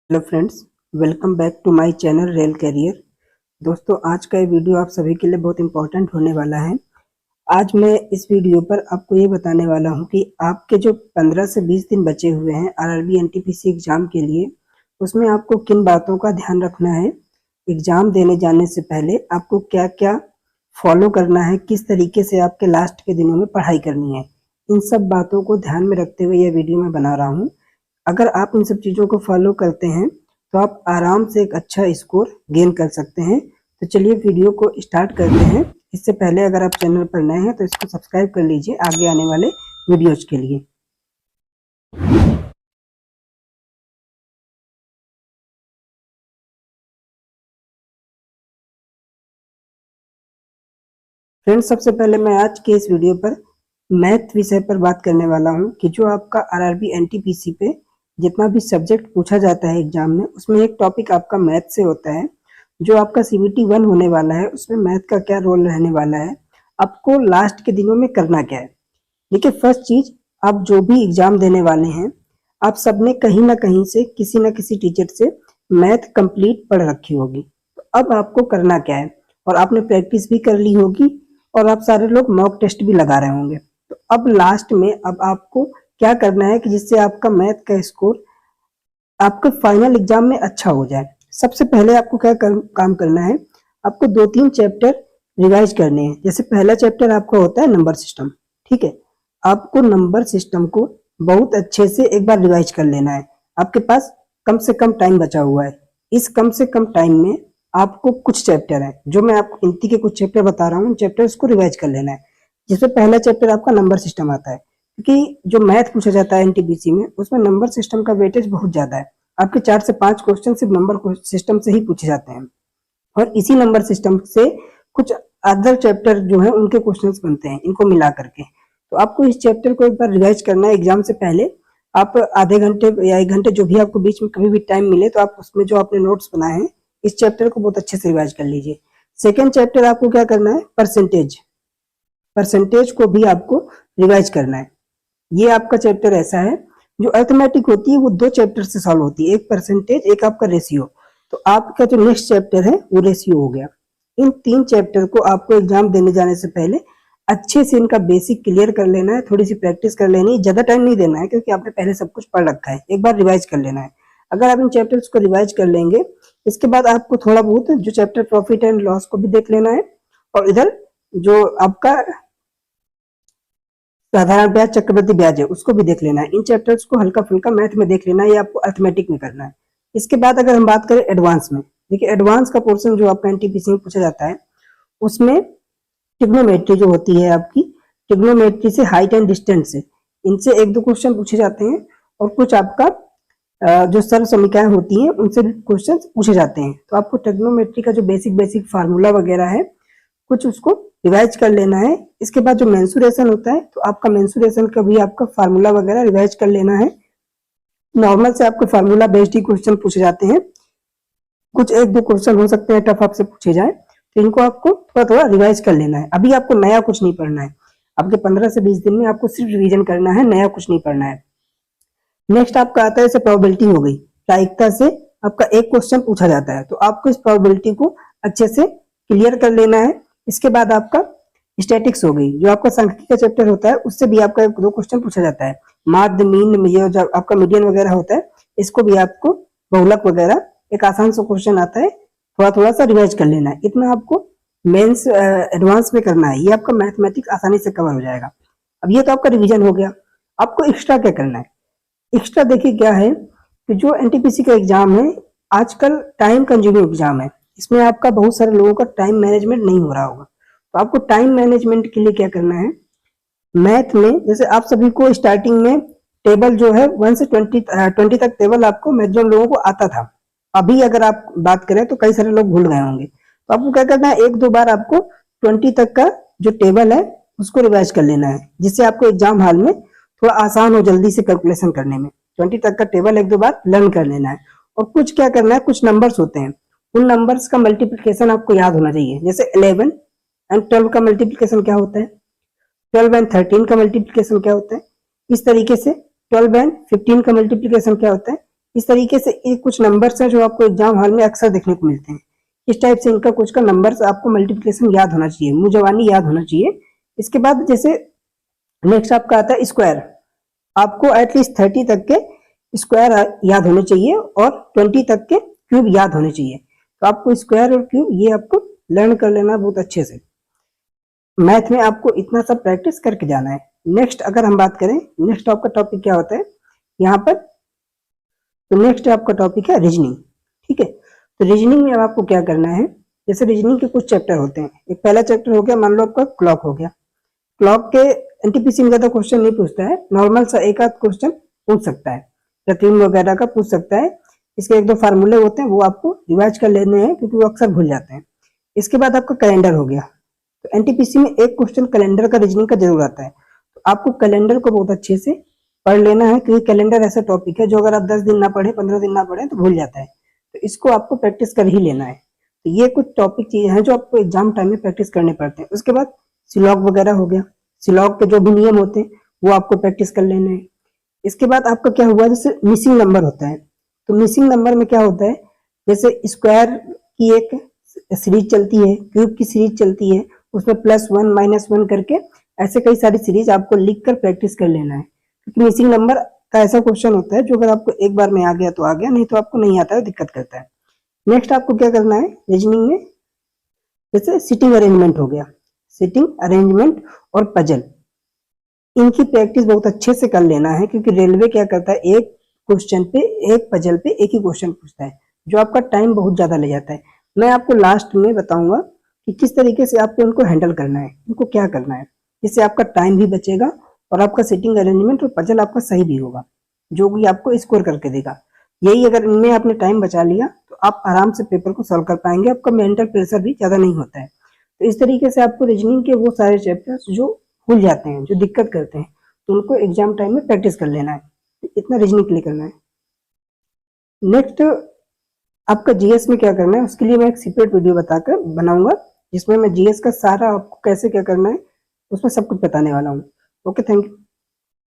Hello friends, welcome back to my channel rail career. दोस्तों, आज का ये वीडियो आप सभी के लिए बहुत इंपॉर्टेंट होने वाला है। आज मैं इस वीडियो पर आपको ये बताने वाला हूँ कि आपके जो 15 से 20 दिन बचे हुए हैं आरआरबी एनटीपीसी एग्जाम के लिए, उसमें आपको किन बातों का ध्यान रखना है। एग्जाम देने जाने से पहले आपको क्या क्या फॉलो करना है, किस तरीके से आपके लास्ट के दिनों में पढ़ाई करनी है, इन सब बातों को ध्यान में रखते हुए यह वीडियो मैं बना रहा हूँ। अगर आप इन सब चीज़ों को फॉलो करते हैं तो आप आराम से एक अच्छा स्कोर गेन कर सकते हैं। तो चलिए वीडियो को स्टार्ट करते हैं। इससे पहले अगर आप चैनल पर नए हैं तो इसको सब्सक्राइब कर लीजिए आगे आने वाले वीडियोज के लिए। फ्रेंड्स, सबसे पहले मैं आज के इस वीडियो पर मैथ विषय पर बात करने वाला हूं कि जो आपका आरआरबी एनटीपीसी पे जितना भी सब्जेक्ट पूछा जाता है एग्जाम में, उसमें एक टॉपिक आपका मैथ से होता है। जो आपका सीबीटी 1 होने वाला है उसमें मैथ का क्या रोल रहने वाला है, आपको लास्ट के दिनों में करना क्या है। देखिए, फर्स्ट चीज, आप जो भी एग्जाम देने वाले हैं, आप सबने कहीं ना कहीं से किसी ना किसी टीचर से मैथ कंप्लीट पढ़ रखी होगी। तो अब आपको करना क्या है, और आपने प्रैक्टिस भी कर ली होगी और आप सारे लोग मॉक टेस्ट भी लगा रहे होंगे। तो अब लास्ट में अब आपको क्या करना है कि जिससे आपका मैथ का स्कोर आपके फाइनल एग्जाम में अच्छा हो जाए। सबसे पहले आपको काम करना है, आपको 2-3 चैप्टर रिवाइज करने हैं। जैसे पहला चैप्टर आपका होता है नंबर सिस्टम। ठीक है, आपको नंबर सिस्टम को बहुत अच्छे से एक बार रिवाइज कर लेना है। आपके पास कम से कम टाइम बचा हुआ है। इस कम से कम टाइम में आपको कुछ चैप्टर है जो मैं आपको गिनती के कुछ चैप्टर बता रहा हूँ, चैप्टर्स को रिवाइज कर लेना है। जिसमें पहला चैप्टर आपका नंबर सिस्टम आता है, क्योंकि जो मैथ पूछा जाता है एनटीपीसी में उसमें नंबर सिस्टम का वेटेज बहुत ज्यादा है। आपके 4 से 5 क्वेश्चन सिर्फ नंबर सिस्टम से ही पूछे जाते हैं, और इसी नंबर सिस्टम से कुछ अदर चैप्टर जो है उनके क्वेश्चंस बनते हैं इनको मिला करके। तो आपको इस चैप्टर को एक बार रिवाइज करना है एग्जाम से पहले। आप आधे घंटे या 1 घंटे जो भी आपको बीच में कभी भी टाइम मिले, तो आप उसमें जो आपने नोट्स बनाए हैं इस चैप्टर को बहुत अच्छे से रिवाइज कर लीजिए। सेकेंड चैप्टर आपको क्या करना है, परसेंटेज। परसेंटेज को भी आपको रिवाइज करना है। ये आपका चैप्टर ऐसा है जो अर्थमेटिक होती है, वो 2 चैप्टर से सॉल्व होती है, एक परसेंटेज, एक आपका रेशियो। तो आपका जो नेक्स्ट चैप्टर है वो रेशियो हो गया। इन 3 चैप्टर को आपको एग्जाम देने जाने से पहले अच्छे से इनका बेसिक क्लियर कर लेना है, थोड़ी सी प्रैक्टिस कर लेनी है। ज्यादा टाइम नहीं देना है क्योंकि आपने पहले सब कुछ पढ़ रखा है, एक बार रिवाइज कर लेना है। अगर आप इन चैप्टर्स को रिवाइज कर लेंगे, इसके बाद आपको थोड़ा बहुत जो चैप्टर प्रॉफिट एंड लॉस को भी देख लेना है, और इधर जो आपका साधारण ब्याज, चक्रवृद्धि ब्याज है, उसको भी देख लेना है। इन चैप्टर्स को हल्का फुल्का मैथ में देख लेना है, ये आपको अर्थमेटिक में करना है। इसके बाद अगर हम बात करें एडवांस में, देखिए एडवांस का पोर्शन जो आपका एनटीपीसी में पूछा जाता है उसमें ट्रिग्नोमेट्री जो होती है आपकी, ट्रिग्नोमेट्री से हाइट एंड डिस्टेंस से, इनसे 1-2 क्वेश्चन पूछे जाते हैं, और कुछ आपका जो सर्व समीकरण होती हैं उनसे भी क्वेश्चन पूछे जाते हैं। तो आपको ट्रिग्नोमेट्री का जो बेसिक बेसिक फार्मूला वगैरह है कुछ उसको रिवाइज कर लेना है। इसके बाद जो मेंसुरेशन होता है, तो आपका मेंसुरेशन का भी आपका फार्मूला वगैरह रिवाइज कर लेना है। नॉर्मल से आपको फार्मूला बेस्ड ही क्वेश्चन पूछे जाते हैं, कुछ 1-2 क्वेश्चन हो सकते हैं टफ आपसे पूछे जाए, तो इनको आपको थोड़ा थोड़ा रिवाइज कर लेना है। अभी आपको नया कुछ नहीं पढ़ना है, आपके 15 से 20 दिन में आपको सिर्फ रिवीजन करना है, नया कुछ नहीं पढ़ना है। नेक्स्ट आपका आता है जैसे प्रोबेबिलिटी हो गई, प्रायिकता से आपका एक क्वेश्चन पूछा जाता है, तो आपको इस प्रोबेबिलिटी को अच्छे से क्लियर कर लेना है। इसके बाद आपका स्टैटिक्स हो गई, जो आपका सांख्यिकी का चैप्टर होता है उससे भी आपका 1-2 क्वेश्चन पूछा जाता है। माध्य, मीन, ये जो आपका मीडियन वगैरह होता है, इसको भी आपको, बहुलक वगैरह, एक आसान सा क्वेश्चन आता है, थोड़ा थोड़ा सा रिवाइज कर लेना है। इतना आपको मेंस एडवांस में करना है, ये आपका मैथमेटिक्स आसानी से कवर हो जाएगा। अब ये तो आपका रिवीजन हो गया। आपको एक्स्ट्रा क्या करना है, एक्स्ट्रा देखिए क्या है कि जो एनटीपीसी का एग्जाम है आजकल टाइम कंज्यूमिंग एग्जाम है, इसमें आपका बहुत सारे लोगों का टाइम मैनेजमेंट नहीं हो रहा होगा। तो आपको टाइम मैनेजमेंट के लिए क्या करना है, मैथ में जैसे आप सभी को स्टार्टिंग में टेबल जो है 1 से 20 तक टेबल आपको मैक्सिमम लोगों को आता था। अभी अगर आप बात करें तो कई सारे लोग भूल गए होंगे। तो आपको क्या करना है, 1-2 बार आपको 20 तक का जो टेबल है उसको रिवाइज कर लेना है, जिससे आपको एग्जाम हॉल में थोड़ा आसान हो जल्दी से कैलकुलेशन करने में। 20 तक का टेबल 1-2 बार लर्न कर लेना है। और कुछ क्या करना है, कुछ नंबर्स होते हैं, उन नंबर्स का मल्टीप्लीकेशन आपको याद होना चाहिए। जैसे 11 एंड 12 का मल्टीप्लीकेशन क्या होता है, 12 एंड 13 का मल्टीप्लीकेशन क्या होता है, इस तरीके से 12 एंड 15 का मल्टीप्लीकेशन क्या होता है, इस तरीके से ये कुछ नंबर्स हैं जो आपको एग्जाम हॉल में अक्सर देखने को मिलते हैं। इस टाइप से इनका कुछ का नंबर्स आपको मल्टीप्लिकेशन याद होना चाहिए, मुजवानी याद होना चाहिए। इसके बाद जैसे नेक्स्ट आपका आता है स्क्वायर। आपको एटलीस्ट 30 तक के स्क्वायर याद होने चाहिए और 20 तक के क्यूब याद होने चाहिए। तो आपको स्क्वायर और क्यूब ये आपको लर्न कर लेना बहुत अच्छे से। मैथ में आपको इतना सब प्रैक्टिस करके जाना है। नेक्स्ट अगर हम बात करें, नेक्स्ट आपका टॉपिक क्या होता है यहाँ पर, तो नेक्स्ट आपका टॉपिक है रीजनिंग। ठीक है, तो रीजनिंग में अब आपको क्या करना है, जैसे रीजनिंग के कुछ चैप्टर होते हैं। एक पहला चैप्टर हो गया, मान लो आपका क्लॉक हो गया। क्लॉक के एनटीपीसी में ज्यादा क्वेश्चन नहीं पूछता है, नॉर्मल सा एक आध क्वेश्चन पूछ सकता है, प्रतिबिंब वगैरह का पूछ सकता है। इसके एक दो फार्मूले होते हैं वो आपको रिवाइज कर लेने हैं क्योंकि वो अक्सर भूल जाते हैं। इसके बाद आपका कैलेंडर हो गया। तो एनटीपीसी में एक क्वेश्चन कैलेंडर का रीजनिंग का जरूर आता है। तो आपको कैलेंडर को बहुत अच्छे से पढ़ लेना है क्योंकि कैलेंडर ऐसा टॉपिक है जो अगर आप 10 दिन ना पढ़े, 15 दिन ना पढ़े तो भूल जाता है। तो इसको आपको प्रैक्टिस कर ही लेना है। तो ये कुछ टॉपिक चीजें हैं जो आपको एग्जाम टाइम में प्रैक्टिस करने पड़ते हैं। उसके बाद सिलॉग वगैरह हो गया, सिलॉग के जो भी नियम होते हैं वो आपको प्रैक्टिस कर लेने हैं। इसके बाद आपका क्या हुआ, जैसे मिसिंग नंबर होता है। तो मिसिंग नंबर में क्या होता है, जैसे स्क्वायर की एक सीरीज चलती है, क्यूब की सीरीज चलती है, उसमें +1 -1 करके ऐसे कई सारी सीरीज आपको लिख कर प्रैक्टिस कर लेना है। क्योंकि मिसिंग नंबर का ऐसा क्वेश्चन होता है जो अगर आपको एक बार में आ गया तो आ गया, नहीं तो आपको नहीं आता है, दिक्कत करता है। नेक्स्ट आपको क्या करना है रीजनिंग में, जैसे सिटिंग अरेंजमेंट हो गया, सिटिंग अरेंजमेंट और पजल, इनकी प्रैक्टिस बहुत अच्छे से कर लेना है। क्योंकि रेलवे क्या करता है, एक क्वेश्चन पे, एक पजल पे एक ही क्वेश्चन पूछता है जो आपका टाइम बहुत ज्यादा ले जाता है। मैं आपको लास्ट में बताऊंगा कि किस तरीके से आपको उनको हैंडल करना है, उनको क्या करना है, जिससे आपका टाइम भी बचेगा और आपका सिटिंग अरेंजमेंट और पजल आपका सही भी होगा, जो भी आपको स्कोर करके देगा। यही अगर इनमें आपने टाइम बचा लिया तो आप आराम से पेपर को सॉल्व कर पाएंगे, आपका मेंटल प्रेशर भी ज्यादा नहीं होता है। तो इस तरीके से आपको रीजनिंग के वो सारे चैप्टर्स जो भूल जाते हैं, जो दिक्कत करते हैं, तो उनको एग्जाम टाइम में प्रैक्टिस कर लेना है। इतना रीजनिंग के लिए करना है। नेक्स्ट आपका जीएस में क्या करना है, उसके लिए मैं एक सेपरेट वीडियो बताकर बनाऊंगा जिसमें मैं जीएस का सारा आपको कैसे क्या करना है उसमें सब कुछ बताने वाला हूँ। Okay, thank you.